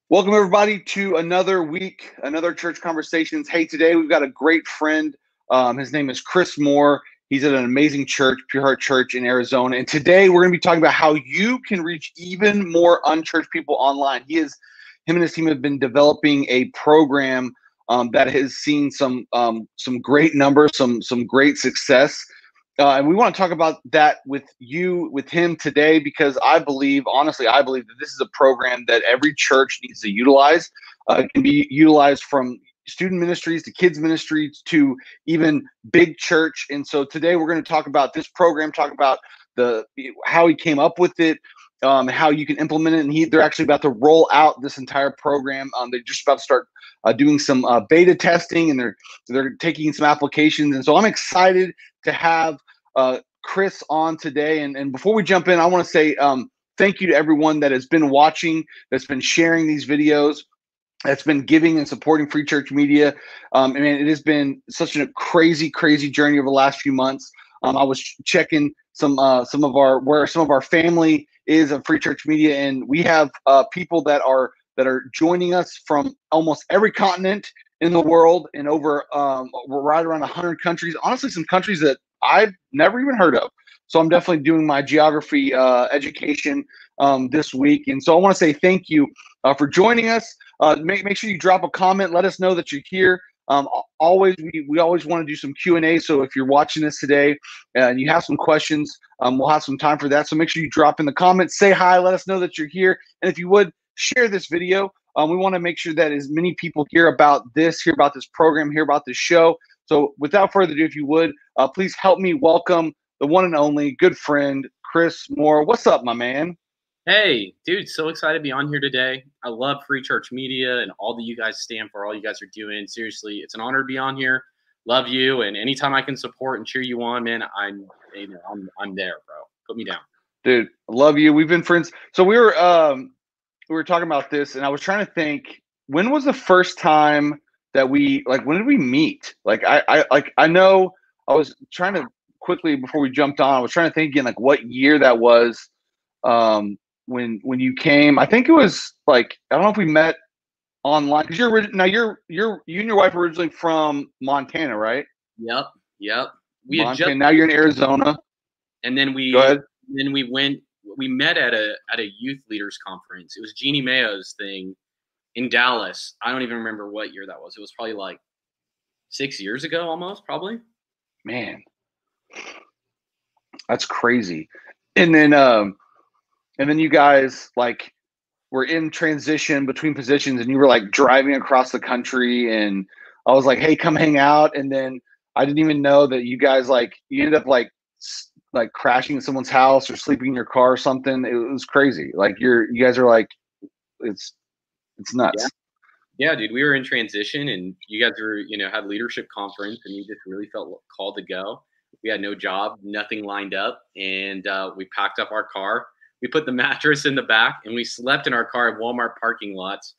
Welcome, everybody, to another week, another Church Conversations. Hey, today we've got a great friend. His name is Chris Moore. He's at an amazing church, Pure Heart Church in Arizona. And today we're going to be talking about how you can reach even more unchurched people online. Him and his team have been developing a program that has seen some great numbers, some great success. And we want to talk about that with him today, because honestly, I believe that this is a program that every church needs to utilize. It can be utilized from student ministries to kids ministries to even big church. And so today we're going to talk about this program, talk about how he came up with it, how you can implement it. And they're actually about to roll out this entire program. They're just about to start doing some beta testing, and they're taking some applications. And so I'm excited to have Chris on today. And before we jump in, I want to say thank you to everyone that has been watching, that's been sharing these videos, that's been giving and supporting Free Church Media. And it has been such a crazy journey over the last few months. I was checking some of our family is of Free Church Media, and we have people that are joining us from almost every continent in the world, and over we're right around 100 countries. Honestly, some countries that I've never even heard of. So I'm definitely doing my geography education this week. And so I want to say thank you for joining us. Make sure you drop a comment. Let us know that you're here. We always want to do some Q&A. So if you're watching this today and you have some questions, we'll have some time for that. So make sure you drop in the comments, say hi, let us know that you're here. And if you would, share this video. We want to make sure that as many people hear about this program, hear about this show. So without further ado, if you would, please help me welcome the one and only good friend, Chris Moore. What's up, my man? Hey, dude, so excited to be on here today. I love Free Church Media and all that you guys stand for, all you guys are doing. Seriously, it's an honor to be on here. Love you, and anytime I can support and cheer you on, man, I'm there, bro. Put me down. Dude, love you. We've been friends. So we were talking about this, and I was trying to think, when was the first time that when did we meet? I know I was trying to quickly, before we jumped on, I was trying to think again, what year that was. When you came, I think it was I don't know if we met online, because you and your wife are originally from Montana, right? Yep. Now you're in Arizona. And then we met at a youth leaders conference. It was Jeannie Mayo's thing in Dallas. I don't even remember what year that was. It was probably 6 years ago, almost, probably. Man, that's crazy. And then you guys were in transition between positions, and you were driving across the country, and I was like, hey, come hang out. And then I didn't even know that you guys you ended up crashing in someone's house or sleeping in your car or something. It was crazy. You guys are it's nuts. Yeah, dude, we were in transition, and you guys were, had leadership conference, and you just really felt called to go. We had no job, nothing lined up, and we packed up our car. We put the mattress in the back, and we slept in our car at Walmart parking lots.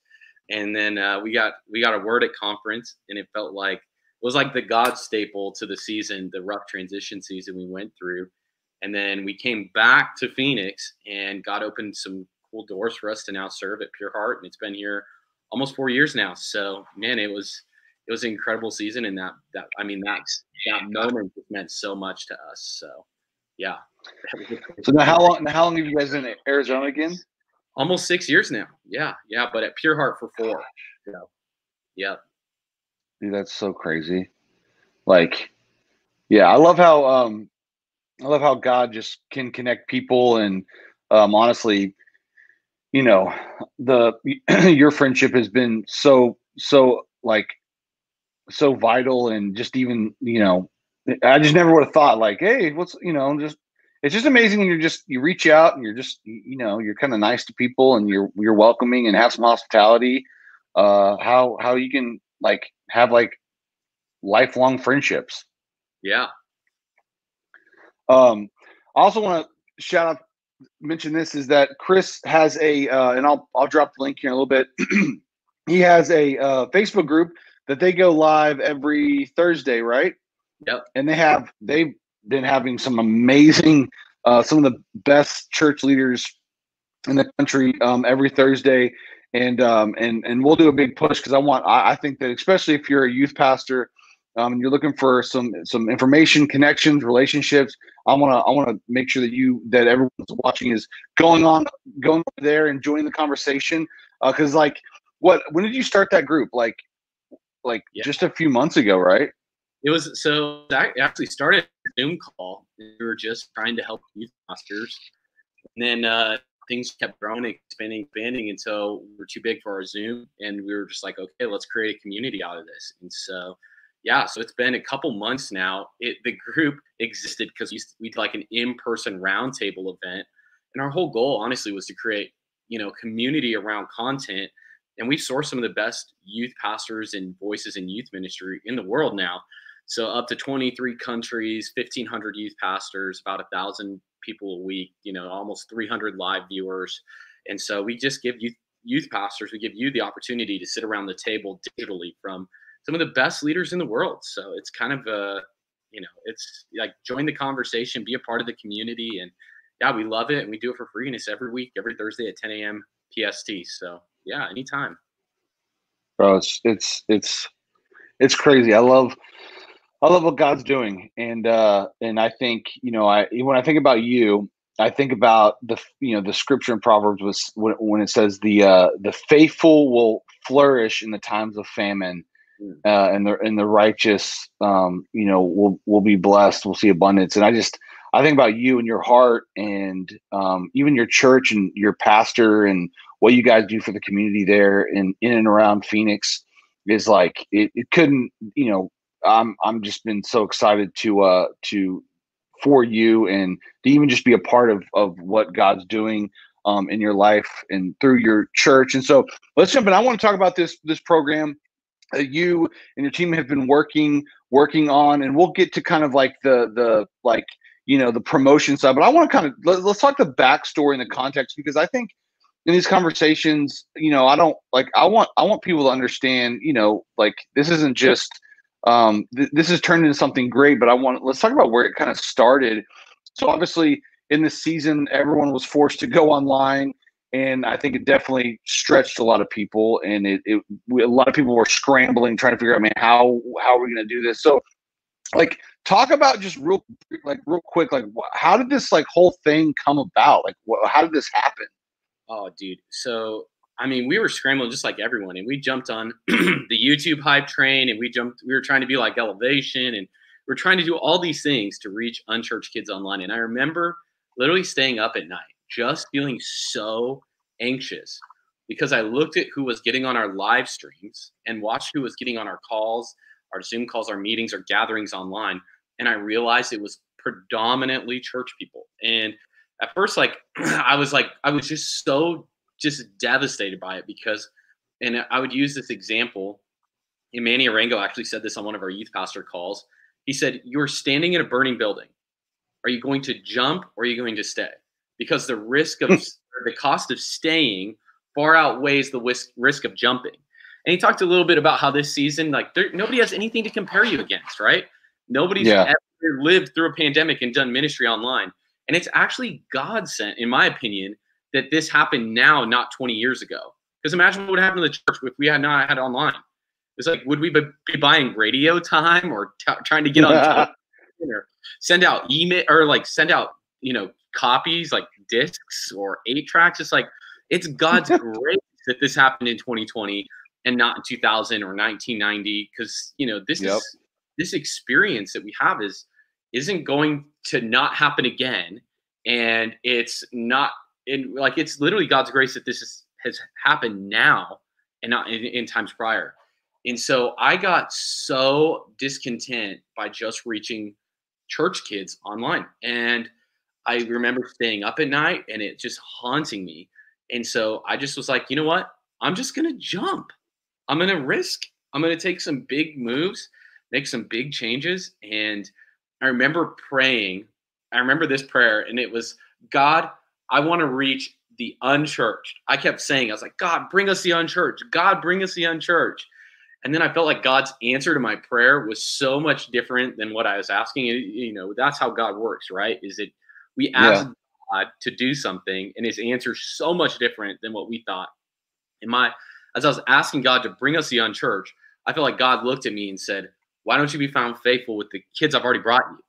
And then we got a word at conference, and it felt it was like the God staple to the season, the rough transition season we went through. And then we came back to Phoenix, and God opened some cool doors for us to now serve at Pure Heart, and it's been here almost 4 years now. So, man, it was an incredible season, and that moment just meant so much to us. So, yeah. So now, how long have you guys been in Arizona again? Almost 6 years now. Yeah, but at Pure Heart for 4. So, yeah. Dude, that's so crazy. I love how God just can connect people, and honestly, your friendship has been so vital, and just even I just never would have thought hey, it's just amazing when you reach out, and you're just you're kind of nice to people, and you're welcoming and have some hospitality. How you can have lifelong friendships. Yeah. I also want to mention this, is that Chris has and I'll drop the link here in a little bit. He has a Facebook group that they go live every Thursday, right? Yep. And they've been having some amazing, some of the best church leaders in the country every Thursday, and we'll do a big push because I think that especially if you're a youth pastor, and you're looking for some information, connections, relationships. I want to make sure that everyone's watching is going there and joining the conversation. Because when did you start that group? Like Yeah. just a few months ago, right? It was so that actually started a Zoom call. We were just trying to help youth pastors, and then things kept growing, expanding, until we were too big for our Zoom, and we were just like, okay, let's create a community out of this. And so, yeah, so it's been a couple months now. The group existed because we did like an in-person roundtable event, and our whole goal, honestly, was to create community around content. And we've sourced some of the best youth pastors and voices in youth ministry in the world now. So up to 23 countries, 1,500 youth pastors, about 1,000 people a week, almost 300 live viewers. And so we just give youth pastors, we give you the opportunity to sit around the table digitally from some of the best leaders in the world. So it's kind of it's like join the conversation, be a part of the community. And yeah, we love it. And we do it for free. And it's every week, every Thursday at 10 a.m. PST. So yeah, anytime. Bro, it's crazy. I love what God's doing, and I think when I think about you, I think about the scripture in Proverbs was when it says the faithful will flourish in the times of famine, and the righteous will be blessed. We'll see abundance, and I think about you and your heart, and even your church and your pastor and what you guys do for the community there in and around Phoenix is like it couldn't I'm just been so excited for you and to even just be a part of what God's doing in your life and through your church. And so let's jump in. I want to talk about this program that you and your team have been working on, and we'll get to kind of like the promotion side. But I want to kind of let's talk the backstory and the context, because I think in these conversations, I want people to understand, this isn't just this has turned into something great, but let's talk about where it kind of started. So obviously in this season, everyone was forced to go online, and I think it definitely stretched a lot of people, and a lot of people were scrambling, trying to figure out, man, how are we going to do this? So talk about just real quick, how did this whole thing come about? How did this happen? Oh, dude. So, I mean, we were scrambling just like everyone, and we jumped on the YouTube hype train, and we were trying to be like Elevation, and we're trying to do all these things to reach unchurched kids online. And I remember literally staying up at night, just feeling so anxious because I looked at who was getting on our live streams and watched who was getting on our calls, our Zoom calls, our meetings, our gatherings online. And I realized it was predominantly church people. And at first, I was just so devastated by it because, and I would use this example. And Manny Arango actually said this on one of our youth pastor calls. He said, "You're standing in a burning building. Are you going to jump or are you going to stay? Because the risk of the cost of staying far outweighs the risk of jumping." And he talked a little bit about how this season, nobody has anything to compare you against, right? Nobody's ever lived through a pandemic and done ministry online. And it's actually God sent, in my opinion, that this happened now, not 20 years ago. Because imagine what would happen to the church if we had not had online. It's like, would we be buying radio time or trying to get on television or send out email or send out, copies like discs or 8 tracks? It's like, it's God's grace that this happened in 2020 and not in 2000 or 1990. Because, this experience that we have isn't going to not happen again. And it's not it's literally God's grace that this has happened now and not in times prior. And so I got so discontent by just reaching church kids online. And I remember staying up at night and it just haunting me. And so I just was like, you know what? I'm just going to jump. I'm going to risk. I'm going to take some big moves, make some big changes. And I remember praying. I remember this prayer, and it was, God, I want to reach the unchurched. I kept saying, I was like, God, bring us the unchurched. God, bring us the unchurched. And then I felt like God's answer to my prayer was so much different than what I was asking. That's how God works, right? Is it we ask God to do something, and his answer is so much different than what we thought. As I was asking God to bring us the unchurched, I feel like God looked at me and said, "Why don't you be found faithful with the kids I've already brought you?"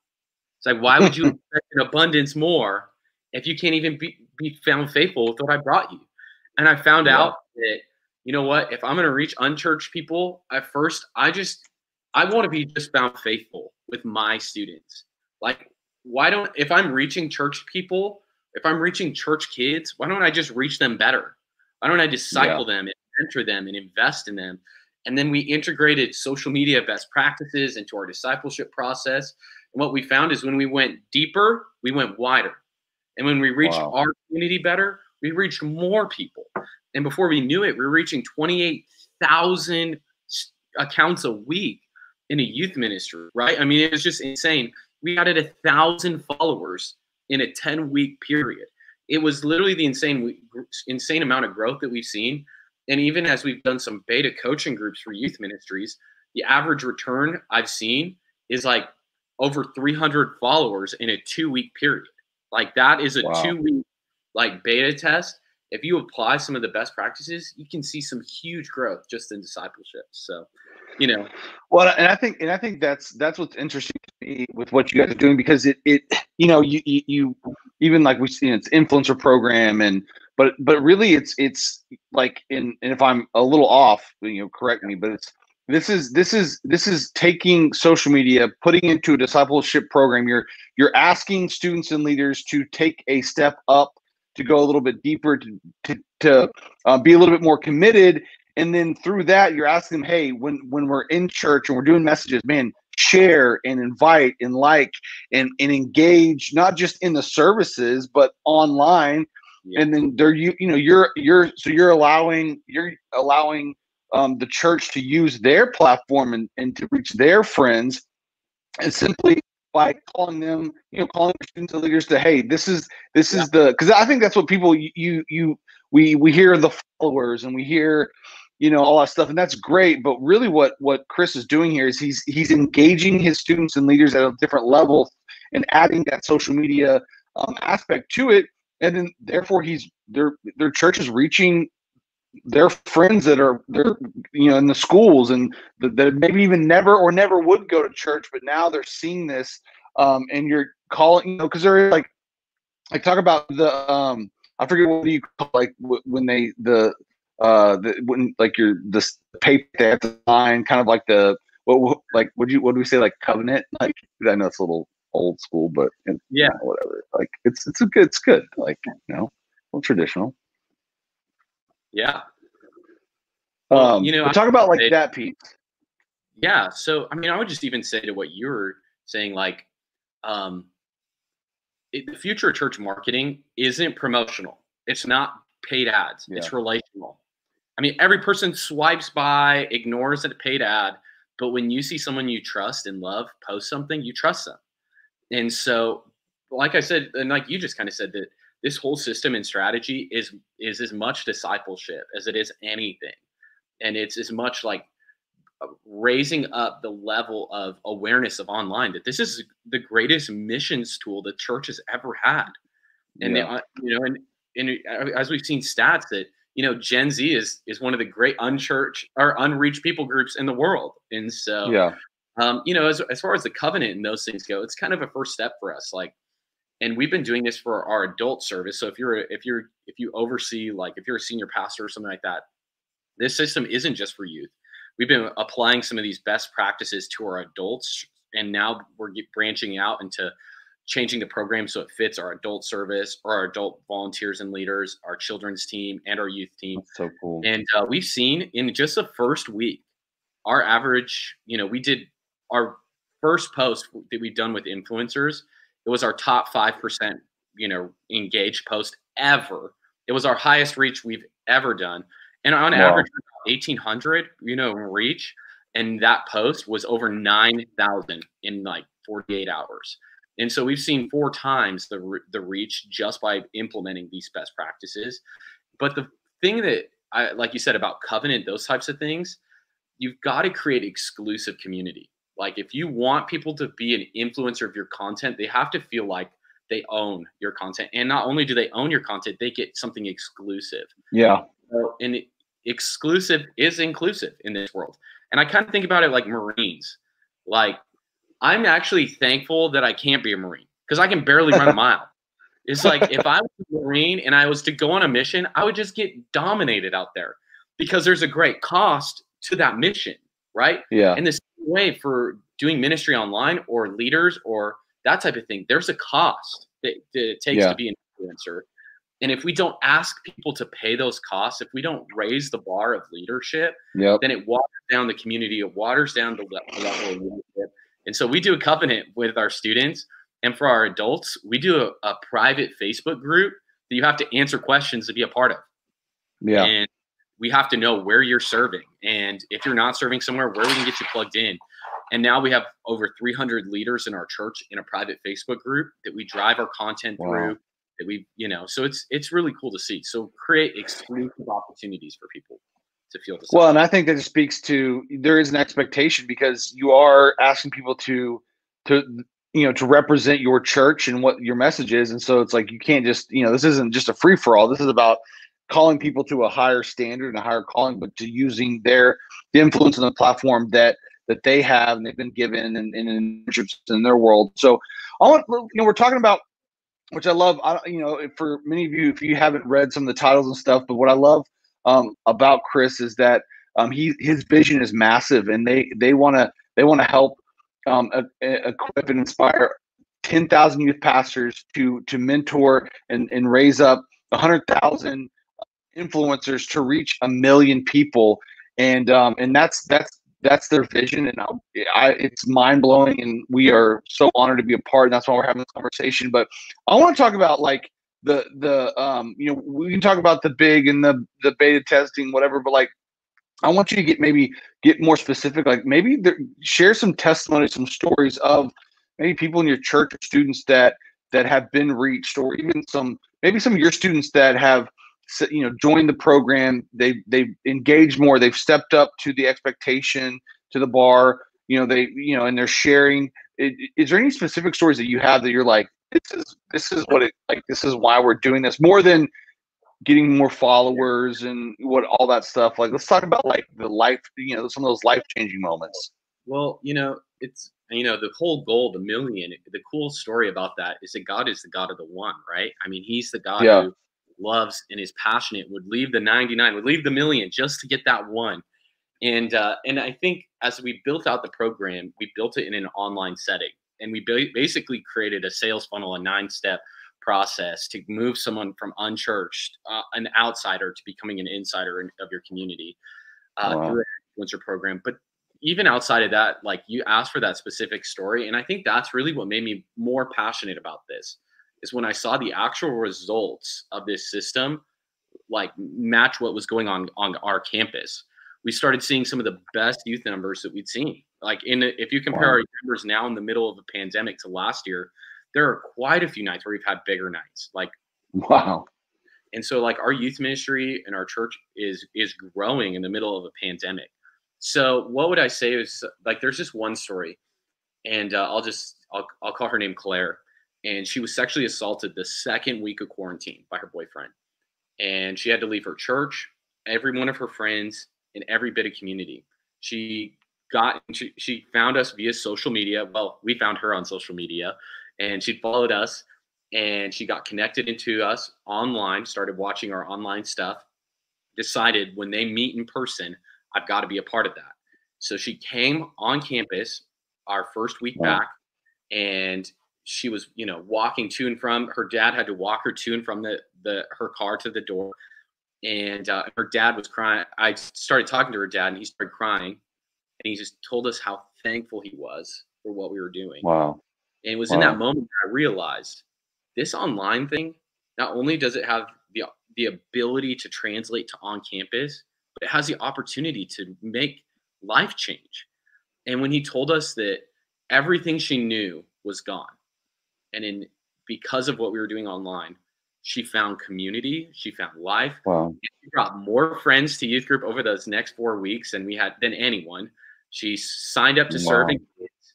It's like, why would you expect an abundance more if you can't even be found faithful with what I brought you? And I found out that, you know what, if I'm going to reach unchurched people, at first, I want to be just found faithful with my students. Like, if I'm reaching church people, if I'm reaching church kids, why don't I just reach them better? Why don't I disciple them and mentor them and invest in them? And then we integrated social media best practices into our discipleship process. And what we found is when we went deeper, we went wider. And when we reached our community better, we reached more people. And before we knew it, we were reaching 28,000 accounts a week in a youth ministry, right? I mean, it was just insane. We added 1,000 followers in a 10-week period. It was literally the insane amount of growth that we've seen. And even as we've done some beta coaching groups for youth ministries, the average return I've seen is like over 300 followers in a 2-week period. Like that is a 2-week like beta test. If you apply some of the best practices, you can see some huge growth just in discipleship. So, Well, and I think that's what's interesting to me with what you guys are doing, because it you even like we've seen it's influencer program, but really it's like, and if I'm a little off, correct me, but this is taking social media, putting into a discipleship program. You're asking students and leaders to take a step up, to go a little bit deeper, to be a little bit more committed. And then through that, you're asking them, hey, when we're in church and we're doing messages, man, share and invite and like and engage, not just in the services, but online. Yeah. And then you're allowing the church to use their platform and to reach their friends, and simply by calling them, calling students and leaders to, hey, this is because I think that's what people we hear the followers and we hear all that stuff, and that's great. But really what Chris is doing here is he's engaging his students and leaders at a different level and adding that social media aspect to it. And then therefore their church is reaching their friends that are in the schools and that maybe even never would go to church, but now they're seeing this, and you're calling, because they're like talk about the I forget what you call, like when they when like the paper they have to sign, kind of like what do we say, like covenant? Like, I know it's a little old school, but whatever. Like it's good. Like, a little traditional. Yeah. Well, talk about like that piece. Yeah. So, I mean, I would just even say to what you were saying, like, the future of church marketing isn't promotional. It's not paid ads. Yeah. It's relational. I mean, every person swipes by, ignores a paid ad, but when you see someone you trust and love post something, you trust them. And so, like I said, and like you just kind of said, that this whole system and strategy is as much discipleship as it is anything. And it's as much like raising up the level of awareness of online, that this is the greatest missions tool the church has ever had. And, and as we've seen stats that, Gen Z is one of the great unchurched or unreached people groups in the world. And so, as far as the covenant and those things go, it's kind of a first step for us. Like, and we've been doing this for our adult service. So if you oversee, like if you're a senior pastor or something like that, this system isn't just for youth. We've been applying some of these best practices to our adults, and now we're branching out into changing the program so it fits our adult service or our adult volunteers and leaders, our children's team, and our youth team. That's so cool. And we've seen in just the first week, our average, we did our first post that we've done with influencers. It was our top 5%, engaged post ever. It was our highest reach we've ever done. And on average, 1,800, reach. And that post was over 9,000 in like 48 hours. And so we've seen 4 times the reach just by implementing these best practices. But the thing that like you said about covenant, those types of things, you've got to create exclusive community. Like if you want people to be an influencer of your content, they have to feel like they own your content. And not only do they own your content, they get something exclusive. Yeah. So, and exclusive is inclusive in this world. And I kind of think about it like Marines. Like, I'm actually thankful that I can't be a Marine because I can barely run a mile. It's like if I was a Marine and I was to go on a mission, I would just get dominated out there because there's a great cost to that mission, right? Yeah. And the same way for doing ministry online or leaders or that type of thing, there's a cost that it takes to be an influencer. And if we don't ask people to pay those costs, if we don't raise the bar of leadership, then it waters down the community, it waters down the level of leadership. And so we do a covenant with our students. And for our adults, we do a private Facebook group that you have to answer questions to be a part of. Yeah. And we have to know where you're serving. And if you're not serving somewhere, where we can get you plugged in. And now we have over 300 leaders in our church in a private Facebook group that we drive our content through. That we, so it's really cool to see. So create exclusive opportunities for people to feel the same. Well, and I think that it speaks to there is an expectation because you are asking people to represent your church and what your message is. And so it's like, you can't just, this isn't just a free for all. This is about calling people to a higher standard and a higher calling, but to using the influence on the platform that they have and they've been given and in their world. So we're talking about, which I love, for many of you, if you haven't read some of the titles and stuff, but what I love about Chris is that his vision is massive, and they want to help equip and inspire 10,000 youth pastors to mentor and raise up 100,000 influencers to reach 1 million people, and that's their vision, and it's mind blowing, and we are so honored to be a part. And that's why we're having this conversation. But I want to talk about like we can talk about the big and the beta testing, whatever. But like, I want you to get more specific. Like maybe share some testimonies, some stories of maybe people in your church or students that have been reached, or even maybe some of your students that have joined the program. They've engaged more. They've stepped up to the expectation, to the bar. And they're sharing. Is there any specific stories that you have that you're like, this is what it like? This is why we're doing this more than getting more followers and all that stuff. Like, let's talk about like the life, some of those life-changing moments. Well, it's the whole goal, the million. The cool story about that is that God is the God of the one, right? I mean, He's the God who loves and is passionate, would leave the 99, would leave the million just to get that one. And I think as we built out the program, we built it in an online setting, and we basically created a sales funnel, a 9-step process to move someone from unchurched, an outsider, to becoming an insider of your community through an influencer program. But even outside of that, like, you asked for that specific story, and I think that's really what made me more passionate about this. Is when I saw the actual results of this system, like, match what was going on our campus. We started seeing some of the best youth numbers that we'd seen. Like, if you compare our numbers now in the middle of a pandemic to last year, there are quite a few nights where we've had bigger nights. Like, wow. And so, like, our youth ministry and our church is growing in the middle of a pandemic. So what would I say is, like, there's just one story, and I'll call her name Claire. And she was sexually assaulted the second week of quarantine by her boyfriend. And she had to leave her church, every one of her friends, and every bit of community. She found us via social media. Well, we found her on social media, and she followed us, and she got connected into us online, started watching our online stuff, decided when they meet in person, I've got to be a part of that. So she came on campus our first week back, and she was, walking to and from. Her dad had to walk her to and from her car to the door, and her dad was crying. I started talking to her dad, and he started crying, and he just told us how thankful he was for what we were doing. Wow! And it was in that moment that I realized this online thing. Not only does it have the ability to translate to on campus, but it has the opportunity to make life change. And when he told us that everything she knew was gone, and because of what we were doing online, she found community, she found life. Wow. She brought more friends to youth group over those next 4 weeks than anyone. She signed up to serving kids.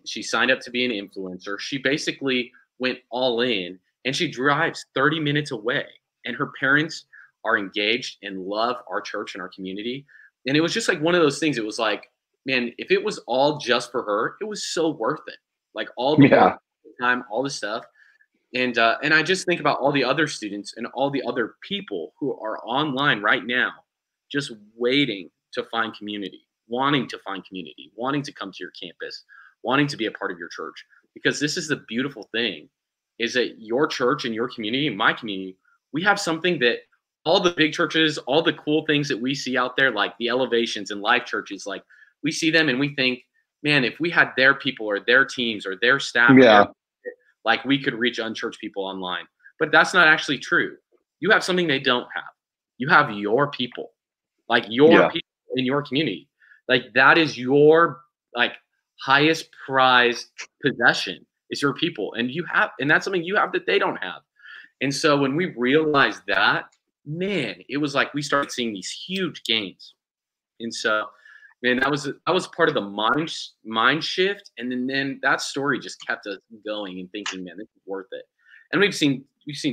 She signed up to be an influencer. She basically went all in, and she drives 30 minutes away, and her parents are engaged and love our church and our community. And it was just like one of those things. It was like, man, if it was all just for her, it was so worth it. Like all the Yeah. work, the time, all the stuff. And I just think about all the other students and all the other people who are online right now, just waiting to find community, wanting to find community, wanting to come to your campus, wanting to be a part of your church. Because this is the beautiful thing, is that your church and your community and my community, we have something that all the big churches, all the cool things that we see out there, like the elevations and life churches, like we see them and we think, man, if we had their people or their teams or their staff or Yeah. like we could reach unchurched people online. But that's not actually true. You have something they don't have. You have your people, like your Yeah. people in your community. Like that is your like highest prized possession is your people. And that's something you have that they don't have. And so when we realized that, man, it was like we started seeing these huge gains. And so, man, that was part of the mind shift. And then that story just kept us going and thinking, man, this is worth it. And we've seen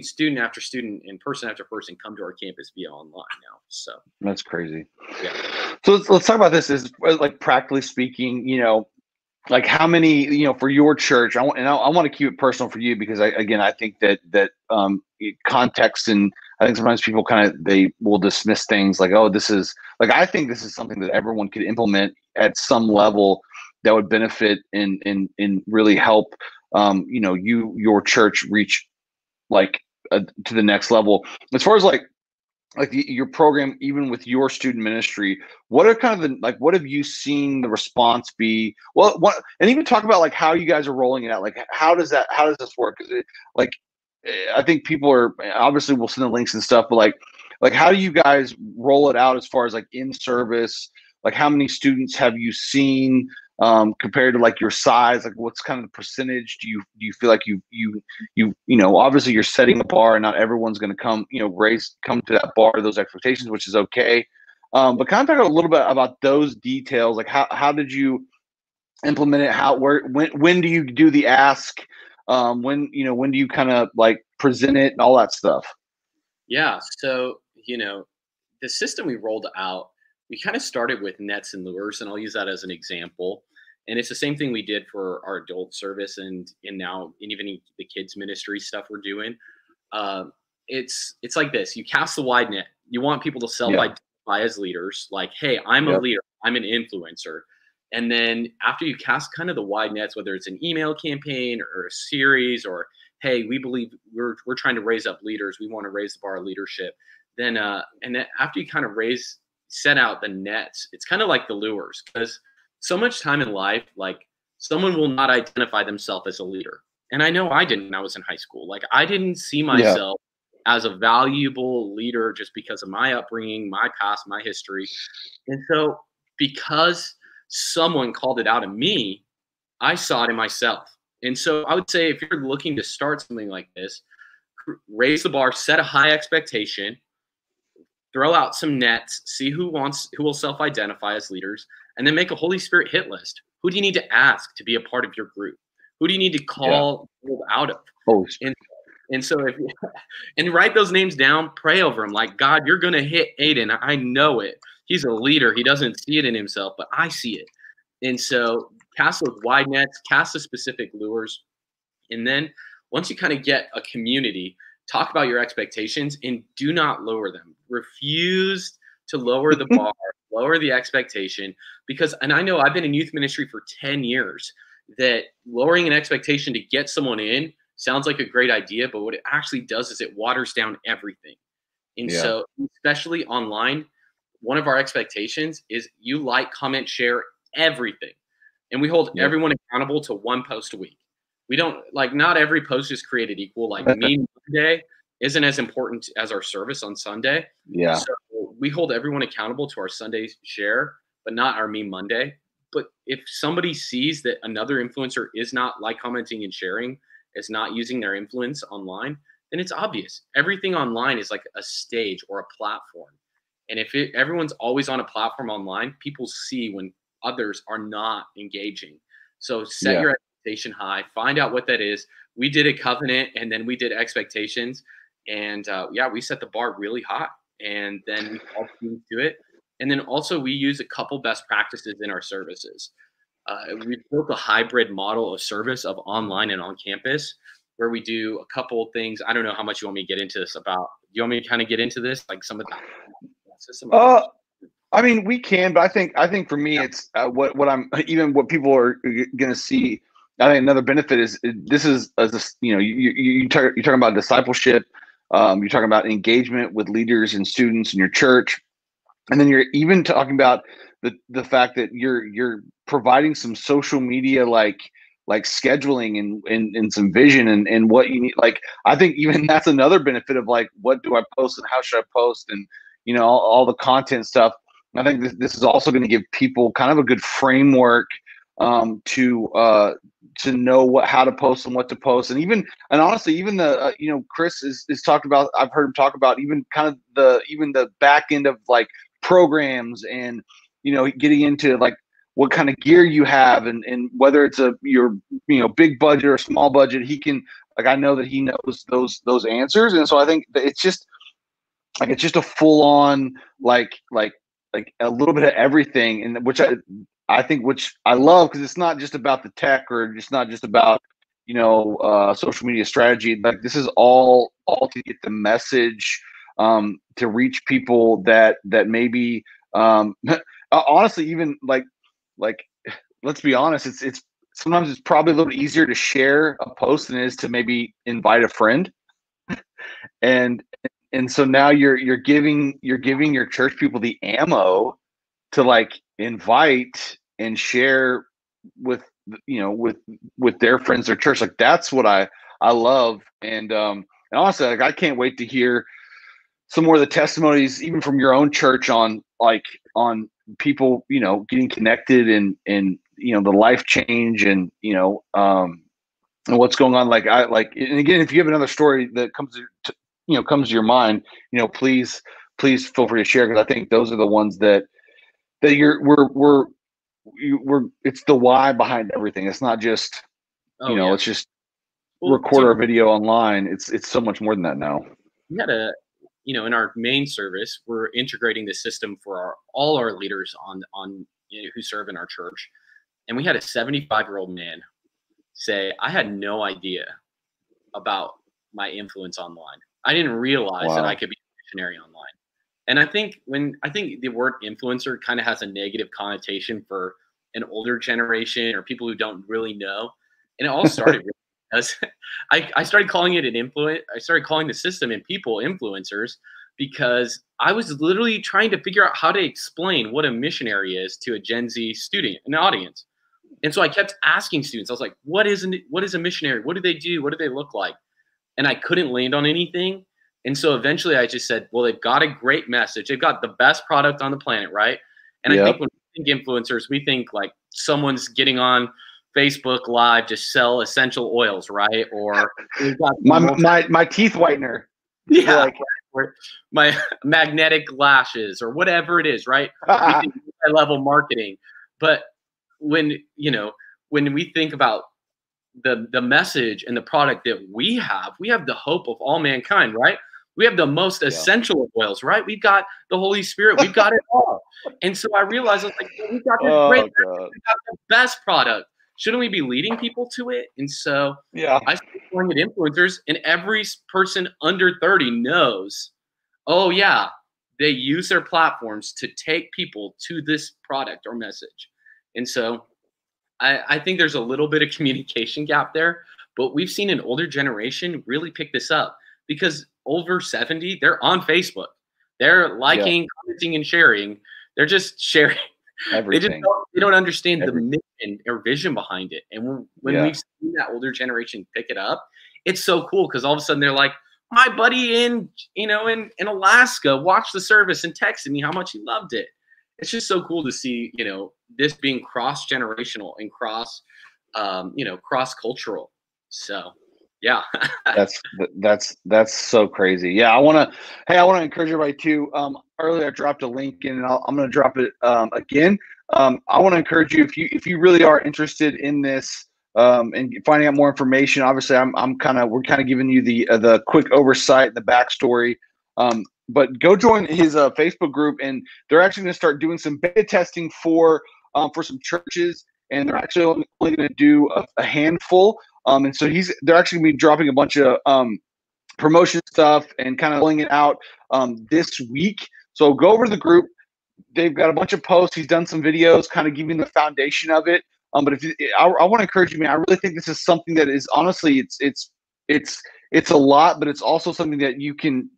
student after student and person after person come to our campus via online now. So That's crazy. yeah. So let's talk about this. Is like practically speaking, like how many, for your church, I want to keep it personal for you because I think that context, and I think sometimes people they will dismiss things like, oh, this is like, I think this is something that everyone could implement at some level that would benefit and really help, your church reach like to the next level. As far as like your program, even with your student ministry, what are kind of what have you seen the response be? Well, and even talk about like how you guys are rolling it out. Like, how does this work? Like, I think people are obviously we'll send the links and stuff, but like how do you guys roll it out as far as like in service? Like, how many students have you seen compared to like your size? Like, what's kind of the percentage? Do you feel like obviously you're setting a bar, and not everyone's going to come to that bar to those expectations, which is okay. But kind of talk a little bit about those details. Like, how did you implement it? When do you do the ask? When do you kind of like present it and all that stuff? Yeah. So, the system we rolled out, we kind of started with nets and lures, and I'll use that as an example. And it's the same thing we did for our adult service and now and even the kids ministry stuff we're doing. It's like this: you cast the wide net. You want people to self-identify as leaders, like, hey, I'm a leader, I'm an influencer. And then after you cast kind of the wide nets, whether it's an email campaign or a series, or hey, we believe we're trying to raise up leaders, we want to raise the bar of leadership. Then and then after you kind of set out the nets, it's kind of like the lures, because so much time in life, like someone will not identify themselves as a leader. And I know I didn't when I was in high school. Like I didn't see myself as a valuable leader just because of my upbringing, my past, my history. And so because someone called it out of me, I saw it in myself. And so I would say if you're looking to start something like this, raise the bar, set a high expectation, throw out some nets, see who will self-identify as leaders, and then make a Holy Spirit hit list. Who do you need to ask to be a part of your group? Who do you need to call out of? Holy Spirit. And so and write those names down, pray over them. Like, God, you're going to hit Aiden. I know it. He's a leader. He doesn't see it in himself, but I see it. And so cast those wide nets, cast the specific lures. And then once you kind of get a community, talk about your expectations and do not lower them. Refuse to lower the bar, lower the expectation, because, and I know I've been in youth ministry for 10 years, that lowering an expectation to get someone in sounds like a great idea, but what it actually does is it waters down everything. And so, especially online, one of our expectations is you like, comment, share everything. And we hold everyone accountable to one post a week. We don't, like, not every post is created equal. Like me Monday isn't as important as our service on Sunday. Yeah. So we hold everyone accountable to our Sunday share, but not our Meme Monday. But if somebody sees that another influencer is not like, commenting, and sharing, is not using their influence online, then it's obvious. Everything online is like a stage or a platform. And if everyone's always on a platform online, people see when others are not engaging. So set your expectation high, find out what that is. We did a covenant, and then we did expectations, and yeah, we set the bar really high, and then we called teams to it. And then also we use a couple best practices in our services. We built a hybrid model of service of online and on campus, where we do a couple of things. I don't know how much you want me to get into this about. Do you want me to kind of get into this, like some of the system? I mean, we can, but I think for me, it's what I'm even what people are going to see. I think another benefit is this is you're talking about discipleship, you're talking about engagement with leaders and students in your church, and then you're even talking about the fact that you're providing some social media like scheduling and some vision and what you need. Like, I think even that's another benefit of like, what do I post and how should I post, and all the content stuff. I think this is also going to give people kind of a good framework to know how to post and what to post, and honestly, even the Chris is talked about. I've heard him talk about even kind of the back end of like programs, and getting into like what kind of gear you have, and whether it's your big budget or small budget. He can, like, I know that he knows those answers, and so I think that it's just a full on like a little bit of everything, and which I love, because it's not just about the tech, or it's not just about social media strategy. Like, this is all to get the message to reach people that maybe honestly, even like let's be honest, it's sometimes it's probably a little easier to share a post than it is to maybe invite a friend. And so now you're giving your church people the ammo to like invite and share with their friends, their church. Like, that's what I love. And honestly, like, I can't wait to hear some more of the testimonies, even from your own church, on people getting connected, and the life change, and and what's going on. And again, if you have another story that comes to your mind, please feel free to share, because I think those are the ones that we're it's the why behind everything. It's not just it's just record our video online. It's so much more than that now. We had in our main service, we're integrating the system for all our leaders on who serve in our church, and we had a 75-year-old man say, "I had no idea about my influence online. I didn't realize that I could be a missionary online." And I think the word influencer kind of has a negative connotation for an older generation, or people who don't really know. And it all started because I started calling it an influence. I started calling the system and people influencers, because I was literally trying to figure out how to explain what a missionary is to a Gen Z student, an audience. And so I kept asking students, I was like, what is a missionary? What do they do? What do they look like? And I couldn't land on anything. And so eventually I just said, well, they've got a great message. They've got the best product on the planet, right? And I think when we think influencers, we think like someone's getting on Facebook Live to sell essential oils, right? Or my teeth whitener. Yeah. Like, or my magnetic lashes, or whatever it is, right? We think high-level marketing. But when we think about the message and the product that we have the hope of all mankind, right? We have the most essential of oils, right? We've got the Holy Spirit. We've got it all. And so I realized, I was like, we've got this great message. We've got the best product. Shouldn't we be leading people to it? And so I started calling it influencers, and every person under 30 knows, oh yeah, they use their platforms to take people to this product or message. And so I think there's a little bit of communication gap there, but we've seen an older generation really pick this up, because over 70, they're on Facebook. They're liking, commenting, and sharing. They're just sharing everything. They don't understand the mission or vision behind it. And when we've seen that older generation pick it up, it's so cool, because all of a sudden they're like, my buddy in Alaska watched the service and texted me how much he loved it. It's just so cool to see, this being cross-generational and cross-cultural. So, yeah. that's so crazy. Yeah. I want to encourage everybody to, earlier I dropped a link in, and I'm going to drop it again. I want to encourage you, if you really are interested in this, and finding out more information. Obviously, we're kind of giving you the quick oversight, the backstory. But go join his Facebook group, and they're actually going to start doing some beta testing for some churches, and they're actually only going to do a handful. And so they're actually going to be dropping a bunch of promotion stuff and kind of rolling it out this week. So go over to the group. They've got a bunch of posts. He's done some videos, kind of giving the foundation of it. But I want to encourage you, man. I really think this is something that is honestly, it's a lot, but it's also something that you can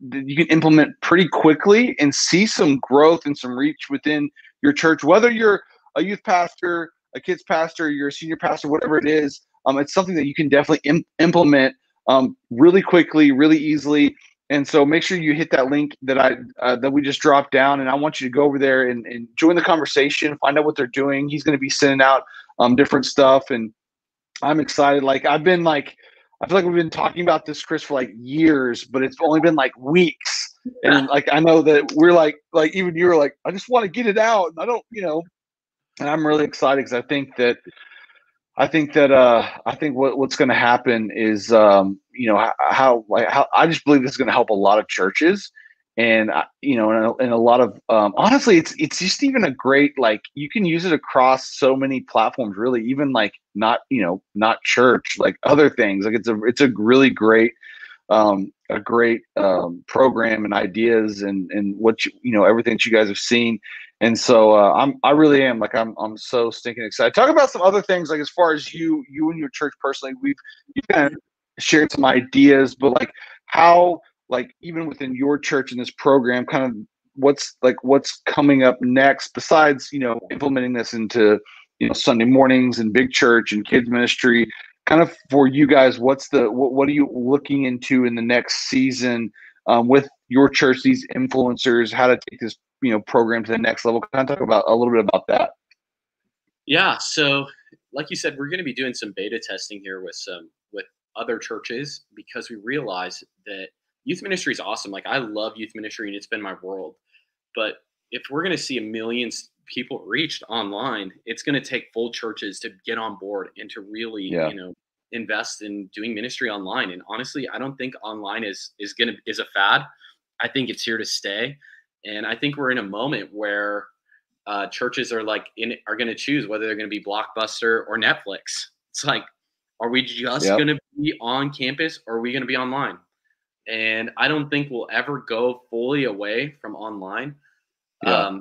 implement pretty quickly and see some growth and some reach within your church. Whether you're a youth pastor, a kids pastor, you're a senior pastor, whatever it is, it's something that you can definitely implement really quickly, really easily. And so make sure you hit that link that that we just dropped down, and I want you to go over there and join the conversation, find out what they're doing. He's going to be sending out different stuff, and I'm excited. I feel like we've been talking about this, Chris, for like years, but it's only been like weeks. And I know that we're like even you were like, I just want to get it out, and I don't, and I'm really excited because I think what's going to happen is, how I just believe this is going to help a lot of churches, and and a lot of honestly, it's just even a great, you can use it across so many platforms, really, even not church, like other things. It's a really great program and ideas and what everything that you guys have seen. And so I really am I'm so stinking excited. Talk about some other things, as far as you and your church personally. You kind of shared some ideas, but how, even within your church in this program, kind of what's coming up next besides implementing this into Sunday mornings and big church and kids ministry. Kind of for you guys, what are you looking into in the next season with your church, these influencers, how to take this program to the next level? Kind of talk about a little bit about that. Yeah, so like you said, we're going to be doing some beta testing here with other churches, because we realize that youth ministry is awesome. I love youth ministry and it's been my world. But if we're going to see a million people reached online, it's going to take full churches to get on board and to really, invest in doing ministry online. And honestly, I don't think online is a fad. I think it's here to stay. And I think we're in a moment where churches are going to choose whether they're going to be Blockbuster or Netflix. It's are we just going to be on campus, or are we going to be online? And I don't think we'll ever go fully away from online. And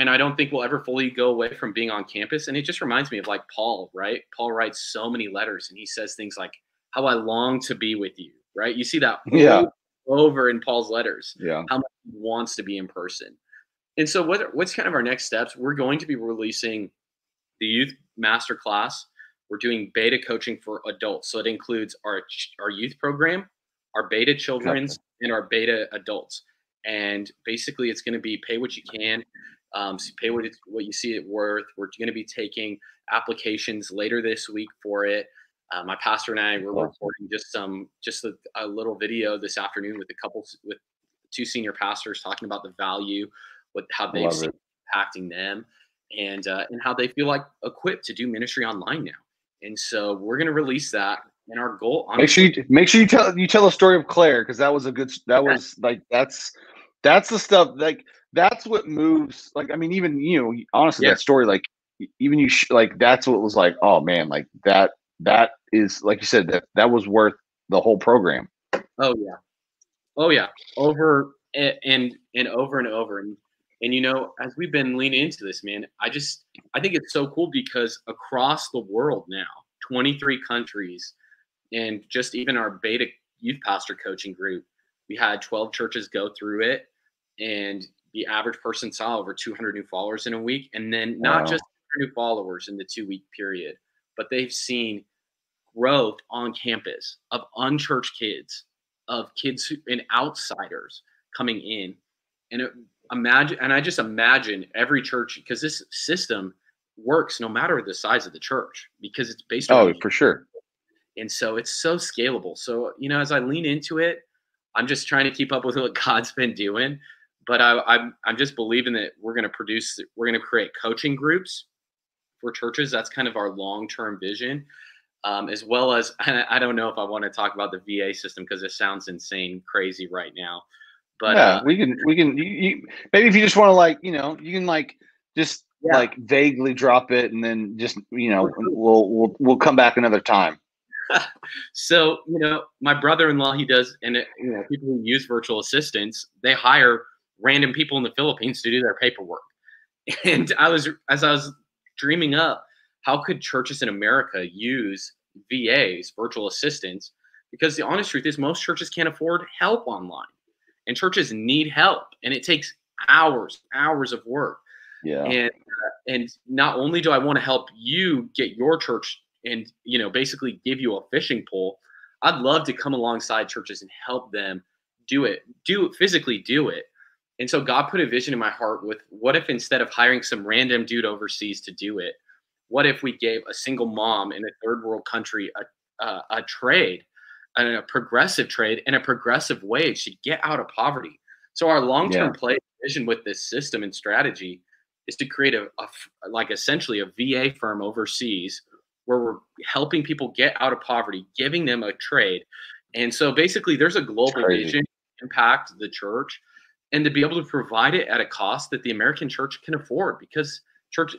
I don't think we'll ever fully go away from being on campus. And it just reminds me of Paul, right? Paul writes so many letters, and he says things like, how I long to be with you, right? You see that over in Paul's letters, how much he wants to be in person. And so what's kind of our next steps? We're going to be releasing the youth masterclass. We're doing beta coaching for adults. So it includes our youth program, our beta children's, and our beta adults. And basically it's going to be pay what you can. So pay what you see it worth. We're going to be taking applications later this week for it. My pastor and I were recording just a little video this afternoon with two senior pastors talking about the value, how they've seen impacting them, and how they feel equipped to do ministry online now. And so we're going to release that. And our goal, honestly, make sure you tell a story of Claire, because that was that's the stuff, that's what moves. Even honestly, that story, even that's what was oh man, that is, like you said, that was worth the whole program. Oh yeah, over and over and over. And as we've been leaning into this, man, I think it's so cool, because across the world now, 23 countries, and just even our beta youth pastor coaching group, we had 12 churches go through it, and the average person saw over 200 new followers in a week. And then not just new followers in the 2-week period, but they've seen growth on campus of unchurched kids, of kids and outsiders coming in. And I just imagine every church, because this system works no matter the size of the church, because it's based on for sure. And so it's so scalable. So, as I lean into it, I'm just trying to keep up with what God's been doing. But I'm just believing that we're going to create coaching groups for churches. That's kind of our long-term vision. As well as, I don't know if I want to talk about the VA system because it sounds insane, crazy right now. But yeah, we can maybe if you just want to like, you know, you can like just like vaguely drop it and then just, you know, we'll come back another time. So, you know, my brother-in-law, he does, and you know, people who use virtual assistants, they hire random people in the Philippines to do their paperwork. And as I was dreaming up, how could churches in America use VAs, virtual assistants? Because the honest truth is most churches can't afford help online, and churches need help, and it takes hours of work. Yeah. And not only do I want to help you get your church and, you know, basically give you a fishing pole, I'd love to come alongside churches and help them physically do it. And so God put a vision in my heart with, what if instead of hiring some random dude overseas to do it, what if we gave a single mom in a third world country a trade, and a progressive trade and a progressive wage to get out of poverty? So our long-term play vision with this system and strategy is to create like essentially a VA firm overseas where we're helping people get out of poverty, giving them a trade. And so basically there's a global vision to impact the church and to be able to provide it at a cost that the American church can afford, because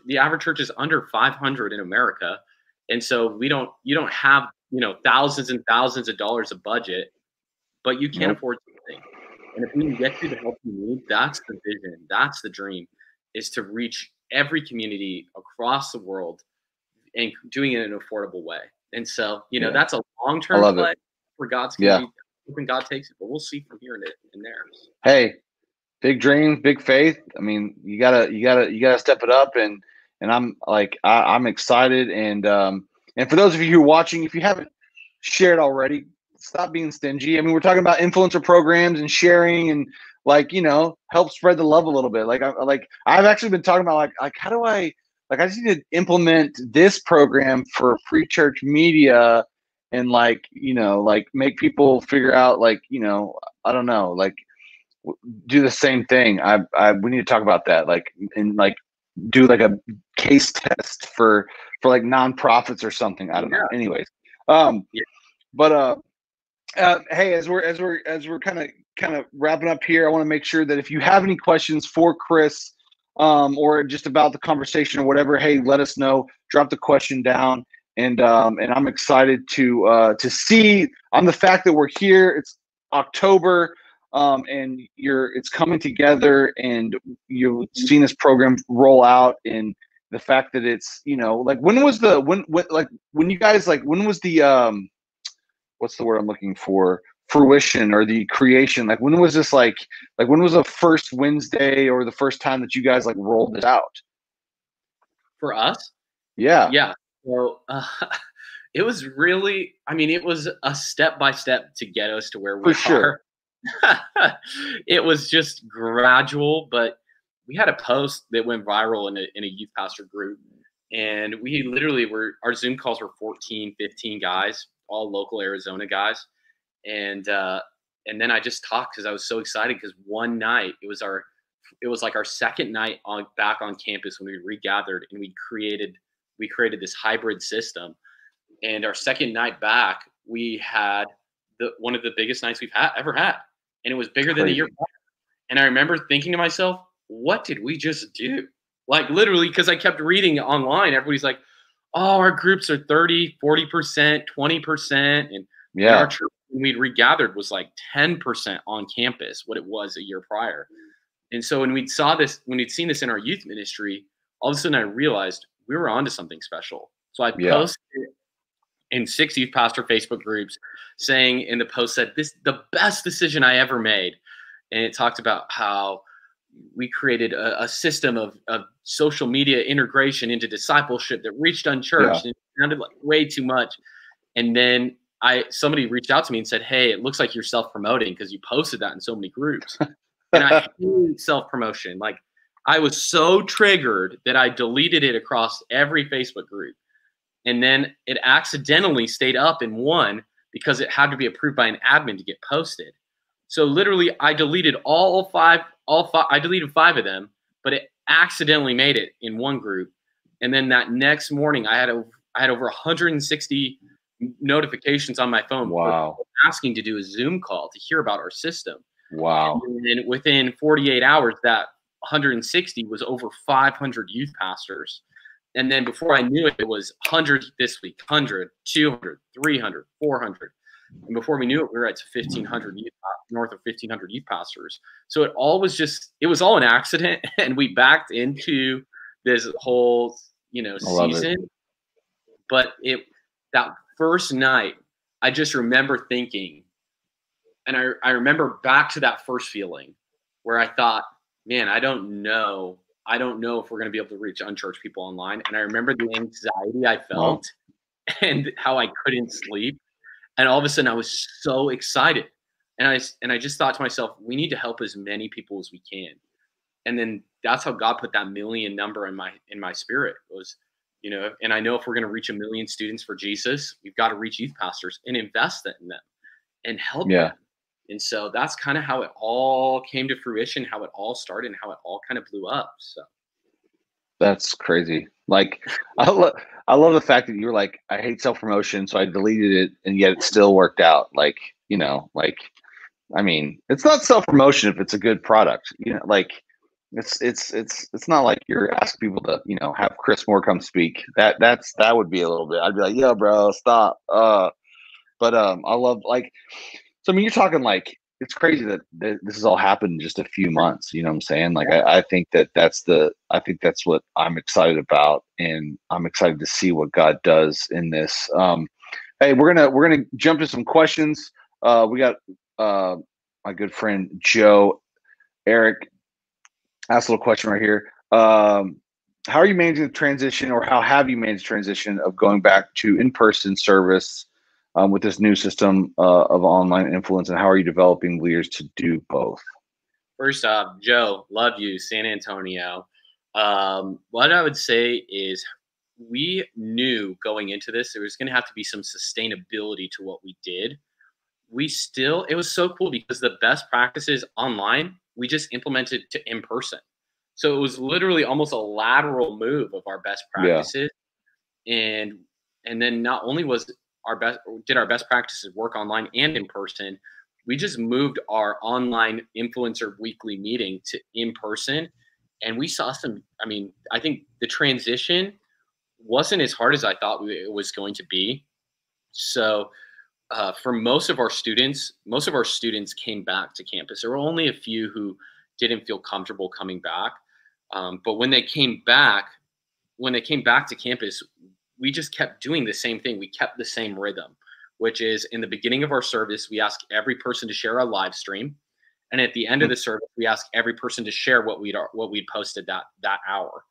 the average church is under 500 in America. And so you don't have, you know, thousands and thousands of dollars of budget, but you can't afford something. And if we can get you the help you need, that's the vision. That's the dream, is to reach every community across the world and doing it in an affordable way. And so, you know, that's a long-term play for God's community. Hoping God takes it, but we'll see from here and there. Hey, big dreams, big faith. I mean, you gotta step it up, and I'm like, I'm excited. And for those of you who are watching, if you haven't shared already, stop being stingy. I mean, we're talking about influencer programs and sharing, and like, you know, help spread the love a little bit. I've actually been talking about like how do I just need to implement this program for free church media, and like, you know, like make people figure out, like, you know, I don't know, like do the same thing. We need to talk about that, like, and like do like a case test for like nonprofits or something. I don't know. Anyways, but hey, as we're kind of wrapping up here, I want to make sure that if you have any questions for Chris, or just about the conversation or whatever, hey, let us know. Drop the question down, and I'm excited to see on the fact that we're here. It's October, and it's coming together, and you've seen this program roll out, and the fact that it's, you know, like when was the what's the word I'm looking for? Fruition, or the creation? Like, when was this, like when was the first Wednesday or the first time that you guys like rolled it out? For us? Yeah. So it was really, I mean, it was a step-by-step to get us to where we are. It was just gradual, but we had a post that went viral in a youth pastor group, and we literally our Zoom calls were 14, 15 guys, all local Arizona guys. And then I just talked because I was so excited, because one night it was like our second night back on campus when we regathered, and we created this hybrid system. And our second night back, we had one of the biggest nights we've ever had, and it was bigger than the year prior. And I remember thinking to myself, what did we just do? Like, literally, because I kept reading online, everybody's like, oh, our groups are 30, 40%, 20%. And our church, when we'd regathered, was like 10% on campus, what it was a year prior. And so when we'd seen this in our youth ministry, all of a sudden I realized we were onto something special. So I posted in 6 youth pastor Facebook groups, saying, in the post said, the best decision I ever made. And it talked about how we created a system of social media integration into discipleship that reached unchurched, and it sounded like way too much. And then somebody reached out to me and said, hey, it looks like you're self-promoting because you posted that in so many groups. And I hate self-promotion. Like, I was so triggered that I deleted it across every Facebook group. And then it accidentally stayed up in one because it had to be approved by an admin to get posted. So literally, I deleted all five. I deleted 5 of them, but it accidentally made it in one group. And then that next morning, I had over 160 notifications on my phone for Wow. asking to do a Zoom call to hear about our system. Wow. And then within 48 hours, that 160 was over 500 youth pastors. And then before I knew it, it was 100 this week, 100, 200, 300, 400. And before we knew it, we were at 1,500 north of 1,500 youth pastors. So it was all an accident. And we backed into this whole, season. But that first night, I just remember thinking, and I remember back to that first feeling where I thought, man, I don't know if we're going to be able to reach unchurched people online. And I remember the anxiety I felt and how I couldn't sleep. And all of a sudden I was so excited. And I just thought to myself, we need to help as many people as we can. And then that's how God put that million number in my spirit was, and I know if we're going to reach 1 million students for Jesus, we've got to reach youth pastors and invest in them and help them. And so that's kind of how it all came to fruition, how it all started, and how it all kind of blew up. So that's crazy. Like, I love the fact that you were like, I hate self-promotion, so I deleted it, and yet it still worked out. Like, I mean, it's not self-promotion if it's a good product. Like, it's not like you're asking people to, have Chris Moore come speak. That would be a little bit. I'd be like, yo, bro, stop. But I love, like, so I mean, you're talking like, it's crazy that this has all happened in just a few months. You know what I'm saying? Like, I think that's what I'm excited about, and I'm excited to see what God does in this. Hey, we're gonna jump to some questions. We got my good friend Joe Eric asked a little question right here. How are you managing the transition, or how have you managed the transition of going back to in-person service with this new system of online influence, and how are you developing leaders to do both? First off, Joe, love you, San Antonio. What I would say is we knew going into this, there was going to have to be some sustainability to what we did. It was so cool because the best practices online, we just implemented to in person. So it was literally almost a lateral move of our best practices. Yeah. And then not only did our best practices work online and in person, we just moved our online influencer weekly meeting to in person. And we saw I think the transition wasn't as hard as I thought it was going to be. So for most of our students came back to campus. There were only a few who didn't feel comfortable coming back. But when they came back to campus, we just kept doing the same thing. We kept the same rhythm, which is in the beginning of our service, we ask every person to share a live stream. And at the end of the service, we ask every person to share what we'd posted that hour.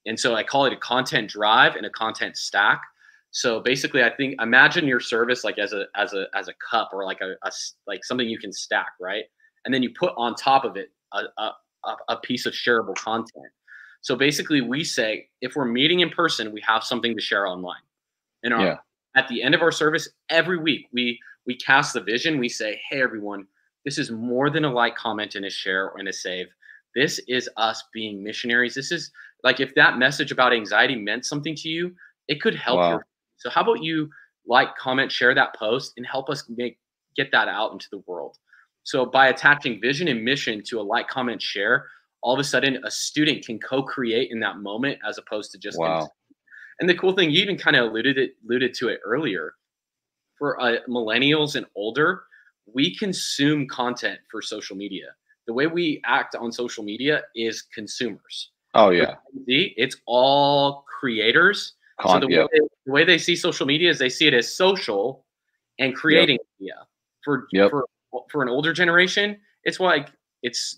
And so I call it a content drive and a content stack. So basically, imagine your service like as a cup, or like like something you can stack, right? And then you put on top of it a piece of shareable content. So basically, we say if we're meeting in person, we have something to share online. And at the end of our service, every week we cast the vision. We say, hey everyone, this is more than a like, comment, and a share and a save. This is us being missionaries. This is like, if that message about anxiety meant something to you, it could help your. So how about you like, comment, share that post and help us get that out into the world. So by attaching vision and mission to a like, comment, share, all of a sudden a student can co-create in that moment as opposed to just. And the cool thing, you even kind of alluded to it earlier, for millennials and older, we consume content for social media. The way we act on social media is consumers. Oh yeah. It's all creators. So the way they see social media is they see it as social and creating media. For an older generation, it's like, it's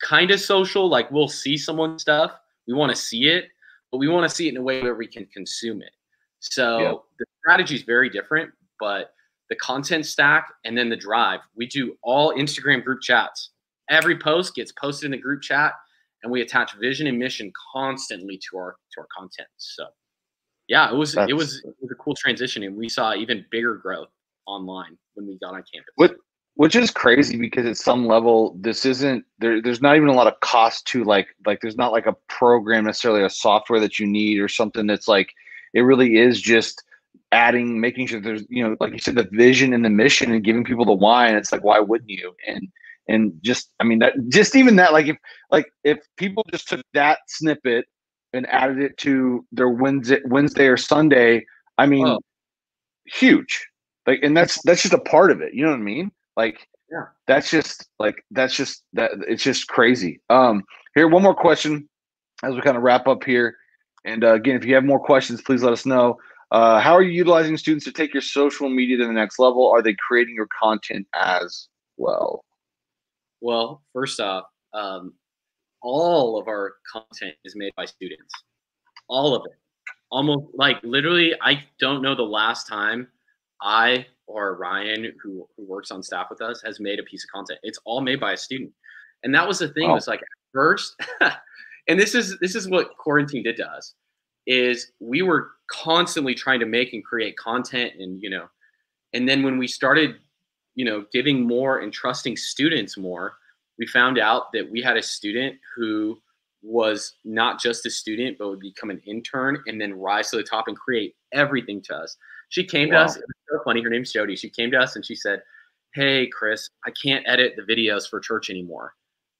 kind of social. Like, we'll see someone's stuff, we want to see it, but we want to see it in a way where we can consume it. So the strategy is very different, but the content stack and then the drive, we do all Instagram group chats. Every post gets posted in the group chat, and we attach vision and mission constantly to our content. So yeah, it was a cool transition, and we saw even bigger growth online when we got on campus. Which is crazy because at some level, this isn't there. There's not even a lot of cost to like there's not like a program necessarily, a software that you need or something that's like it really is just adding, making sure there's like you said, the vision and the mission and giving people the why. And it's like, why wouldn't you? And just I mean that just even that like if people just took that snippet and added it to their Wednesday or Sunday, I mean, Oh, huge. Like, and that's just a part of it. You know what I mean? Like yeah. that's just that it's just crazy. Here, one more question as we kind of wrap up here. And again, if you have more questions, please let us know. How are you utilizing students to take your social media to the next level? Are they creating your content as well? Well, first off, all of our content is made by students. All of it. Almost like literally, I don't know the last time I or Ryan, who works on staff with us, has made a piece of content. It's all made by a student. And that was the thing, Wow. was like at first, and this is what quarantine did to us, is we were constantly trying to make and create content, and then when we started, giving more and trusting students more, we found out that we had a student who was not just a student, but would become an intern and then rise to the top and create everything to us. She came to us. It was so funny. Her name's Jody. She came to us and she said, "Hey, Chris, I can't edit the videos for church anymore."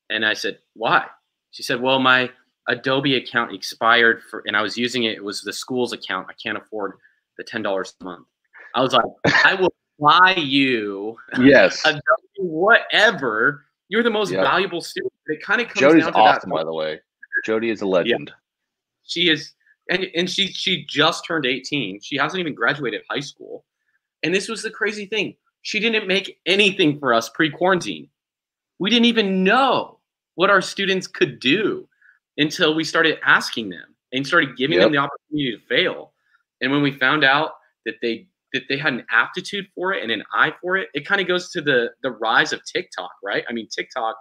And I said, "Why?" She said, "Well, my Adobe account expired and I was using it. It was the school's account. I can't afford the $10 a month." I was like, "I will buy you Yes. Adobe whatever. You're the most valuable student." It kind of comes Jody's down to awesome, that. by the way. Jody is a legend. Yeah, she is, and she just turned 18. She hasn't even graduated high school. And this was the crazy thing. She didn't make anything for us pre-quarantine. We didn't even know what our students could do until we started asking them and started giving them the opportunity to fail. And when we found out that they had an aptitude for it and an eye for it, it kind of goes to the rise of TikTok, right? I mean, TikTok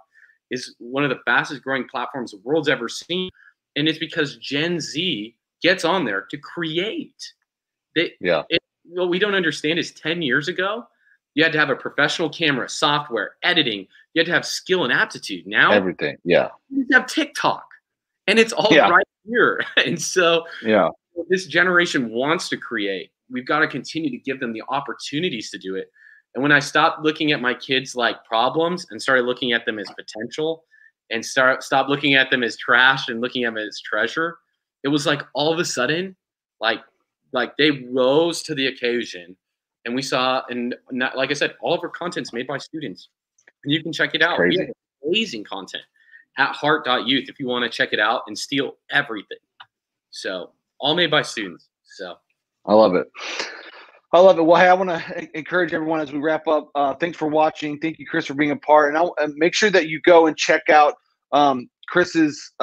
is one of the fastest growing platforms the world's ever seen. And it's because Gen Z gets on there to create. What we don't understand is 10 years ago, you had to have a professional camera, software, editing. You had to have skill and aptitude. Now, everything. Yeah. You have TikTok, and it's all right here. And so this generation wants to create. We've got to continue to give them the opportunities to do it. And when I stopped looking at my kids like problems and started looking at them as potential and stop looking at them as trash and looking at them as treasure, it was like all of a sudden, like they rose to the occasion. And we saw, and not, like I said, all of our content's made by students. And you can check it out. Crazy. We have amazing content at heart.youth if you want to check it out and steal everything. So all made by students. So I love it. I love it. Well, hey, I want to encourage everyone as we wrap up. Thanks for watching. Thank you, Chris, for being a part. And I'll make sure that you go and check out Chris's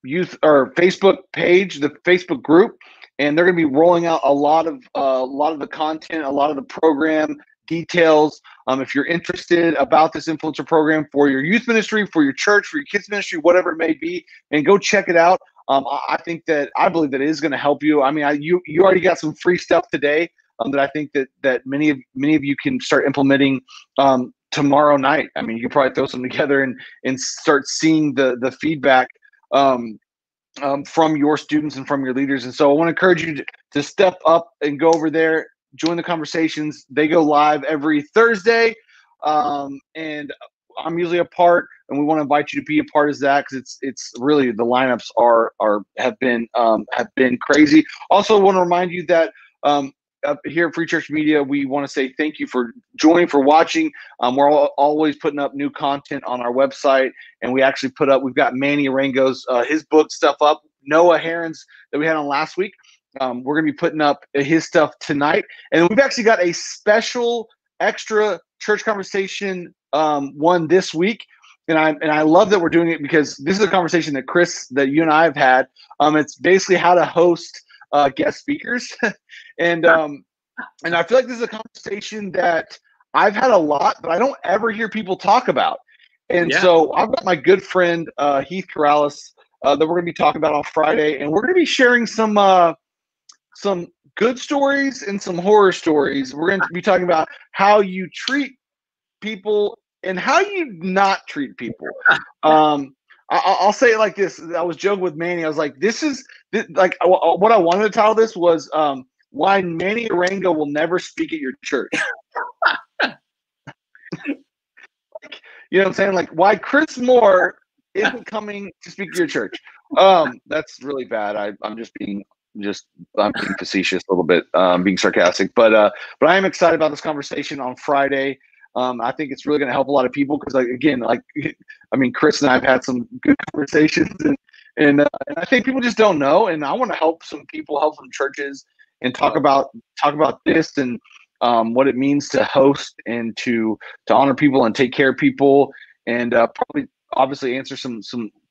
youth or Facebook page, the Facebook group, and they're going to be rolling out a lot of the content, a lot of the program details. If you're interested about this influencer program for your youth ministry, for your church, for your kids ministry, whatever it may be, and go check it out. I believe that it is going to help you. I mean, you already got some free stuff today that I think that many of you can start implementing tomorrow night. I mean, you can probably throw some together and start seeing the feedback from your students and from your leaders. And so I want to encourage you to step up and go over there, join the conversations. They go live every Thursday, and I'm usually a part, and we want to invite you to be a part of that because it's really the lineups have been crazy. Also, want to remind you that up here at Free Church Media, we want to say thank you for joining, for watching. We're always putting up new content on our website, and we've got Manny Arango's his book stuff up. Noah Heron's that we had on last week. We're going to be putting up his stuff tonight, and we've actually got a special extra church conversation one this week. And I love that we're doing it because this is a conversation that you and I have had. It's basically how to host guest speakers, and I feel like this is a conversation that I've had a lot, but I don't ever hear people talk about. And so I've got my good friend Heath Corrales that we're going to be talking about on Friday, and we're going to be sharing some good stories and some horror stories. We're going to be talking about how you treat people and how you not treat people. I'll say it like this. I was joking with Manny. I was like, like what I wanted to title this was why Manny Arango will never speak at your church. Like, you know what I'm saying? Like why Chris Moore isn't coming to speak to your church. That's really bad. I'm being facetious a little bit, being sarcastic, but I am excited about this conversation on Friday. I think it's really going to help a lot of people because, Chris and I have had some good conversations, and I think people just don't know, and I want to help some people, help some churches, and talk about this and what it means to host and to honor people and take care of people, and probably obviously answer some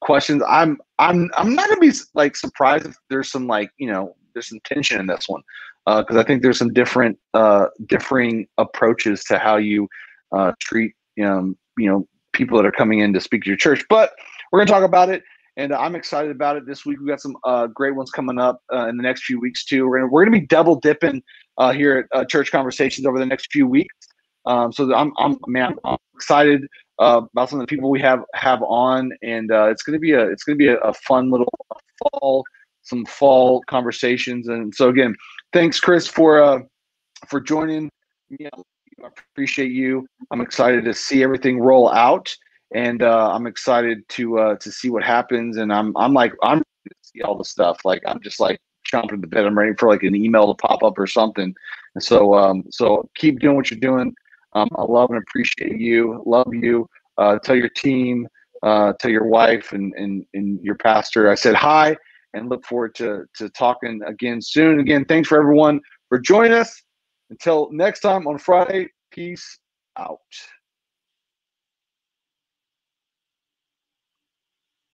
questions. I'm not gonna be like surprised if there's some there's some tension in this one because I think there's some different differing approaches to how you treat people that are coming in to speak to your church. But we're gonna talk about it, and I'm excited about it. This week we got some great ones coming up in the next few weeks too. We're gonna be double dipping here at Church Conversations over the next few weeks. So I'm excited about some of the people we have on, and it's gonna be a fun little fall conversations. And so again, thanks Chris for joining me. I appreciate you. I'm excited to see everything roll out, and I'm excited to see what happens. And I'm ready to see all the stuff. Like I'm just like chomping at the bit. I'm ready for like an email to pop up or something. And so keep doing what you're doing. I love and appreciate you. Love you. Tell your team, tell your wife and your pastor I said hi, and look forward to talking again soon. Again, thanks for everyone for joining us. Until next time on Friday, peace out.